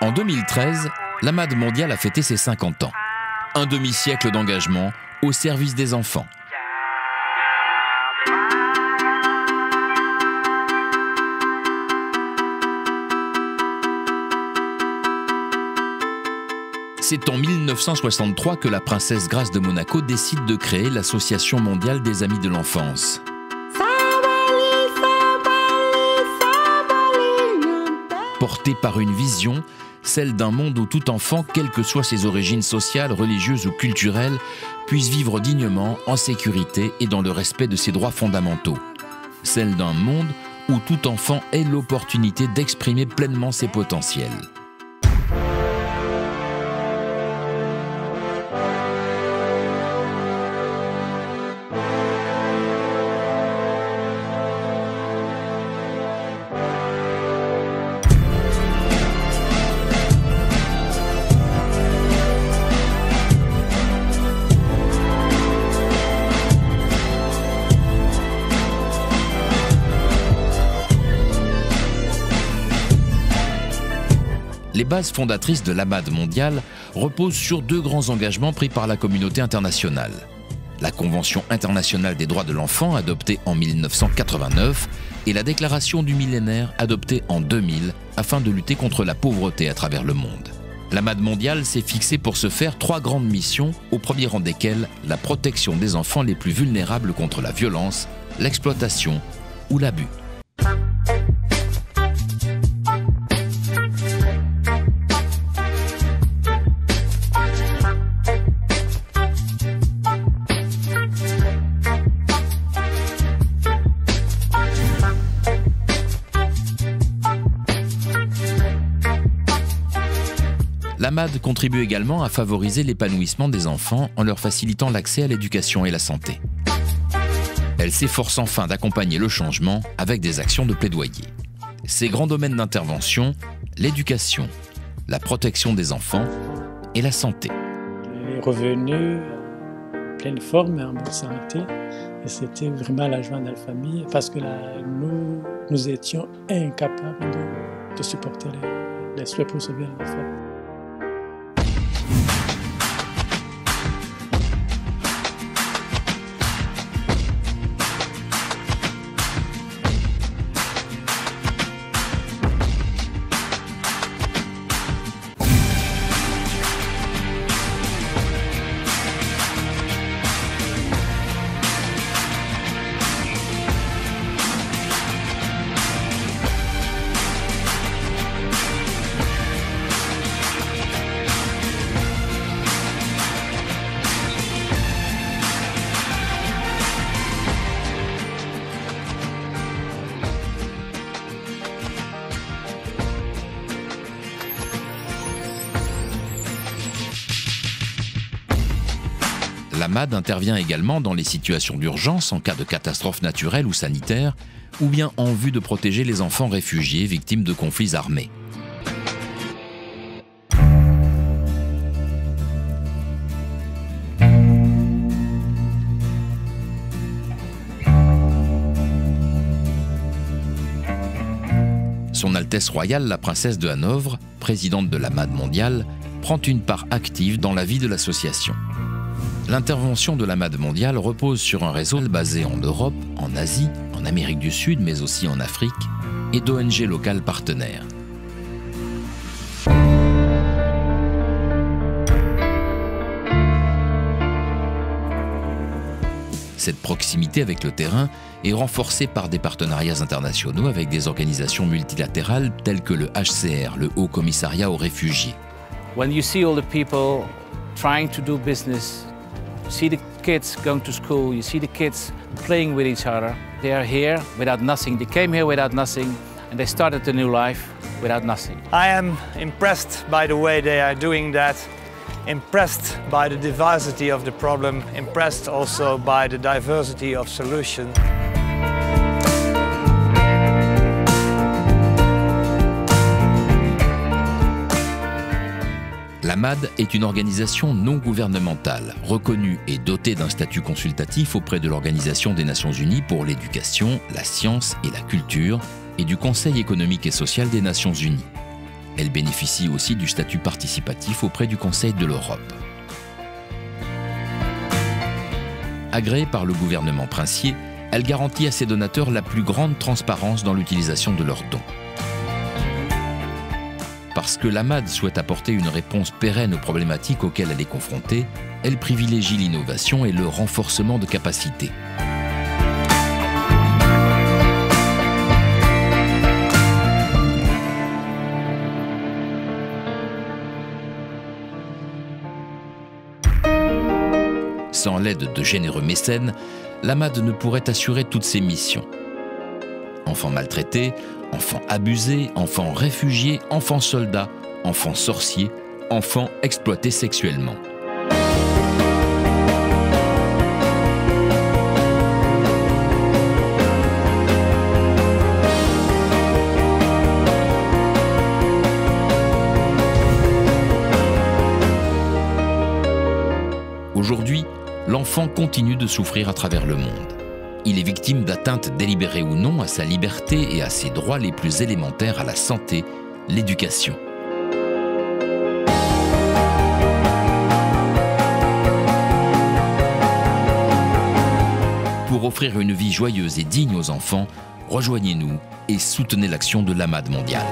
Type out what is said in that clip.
En 2013, l'AMAD mondiale a fêté ses 50 ans. Un demi-siècle d'engagement au service des enfants. C'est en 1963 que la princesse Grâce de Monaco décide de créer l'Association mondiale des amis de l'enfance. Portée par une vision, celle d'un monde où tout enfant, quelles que soient ses origines sociales, religieuses ou culturelles, puisse vivre dignement, en sécurité et dans le respect de ses droits fondamentaux. Celle d'un monde où tout enfant ait l'opportunité d'exprimer pleinement ses potentiels. Les bases fondatrices de l'AMAD mondiale reposent sur deux grands engagements pris par la communauté internationale. La Convention internationale des droits de l'enfant, adoptée en 1989, et la Déclaration du millénaire, adoptée en 2000, afin de lutter contre la pauvreté à travers le monde. L'AMAD mondiale s'est fixé pour ce faire trois grandes missions, au premier rang desquelles la protection des enfants les plus vulnérables contre la violence, l'exploitation ou l'abus. L'AMAD contribue également à favoriser l'épanouissement des enfants en leur facilitant l'accès à l'éducation et la santé. Elle s'efforce enfin d'accompagner le changement avec des actions de plaidoyer. Ses grands domaines d'intervention, l'éducation, la protection des enfants et la santé. Les revenus en pleine forme et en bonne santé. Et c'était vraiment la joie dans la famille parce que là, nous étions incapables de supporter les souhaits pour sauver l'enfant. L'AMAD intervient également dans les situations d'urgence en cas de catastrophe naturelle ou sanitaire, ou bien en vue de protéger les enfants réfugiés victimes de conflits armés. Son Altesse royale, la princesse de Hanovre, présidente de l'AMAD mondiale, prend une part active dans la vie de l'association. L'intervention de l'AMAD mondiale repose sur un réseau basé en Europe, en Asie, en Amérique du Sud, mais aussi en Afrique, et d'ONG locales partenaires. Cette proximité avec le terrain est renforcée par des partenariats internationaux avec des organisations multilatérales telles que le HCR, le Haut Commissariat aux réfugiés. When you see all the people trying to do business, you see the kids going to school, you see the kids playing with each other. They are here without nothing. They came here without nothing and they started a new life without nothing. I am impressed by the way they are doing that, impressed by the diversity of the problem, impressed also by the diversity of solutions. L'AMAD est une organisation non gouvernementale, reconnue et dotée d'un statut consultatif auprès de l'Organisation des Nations Unies pour l'éducation, la science et la culture et du Conseil économique et social des Nations Unies. Elle bénéficie aussi du statut participatif auprès du Conseil de l'Europe. Agréée par le gouvernement princier, elle garantit à ses donateurs la plus grande transparence dans l'utilisation de leurs dons. Parce que l'AMAD souhaite apporter une réponse pérenne aux problématiques auxquelles elle est confrontée, elle privilégie l'innovation et le renforcement de capacités. Sans l'aide de généreux mécènes, l'AMAD ne pourrait assurer toutes ses missions. Enfants maltraités, enfants abusés, enfants réfugiés, enfants soldats, enfants sorciers, enfants exploités sexuellement. Aujourd'hui, l'enfant continue de souffrir à travers le monde. Il est victime d'atteintes délibérées ou non à sa liberté et à ses droits les plus élémentaires à la santé, l'éducation. Pour offrir une vie joyeuse et digne aux enfants, rejoignez-nous et soutenez l'action de l'AMAD mondiale.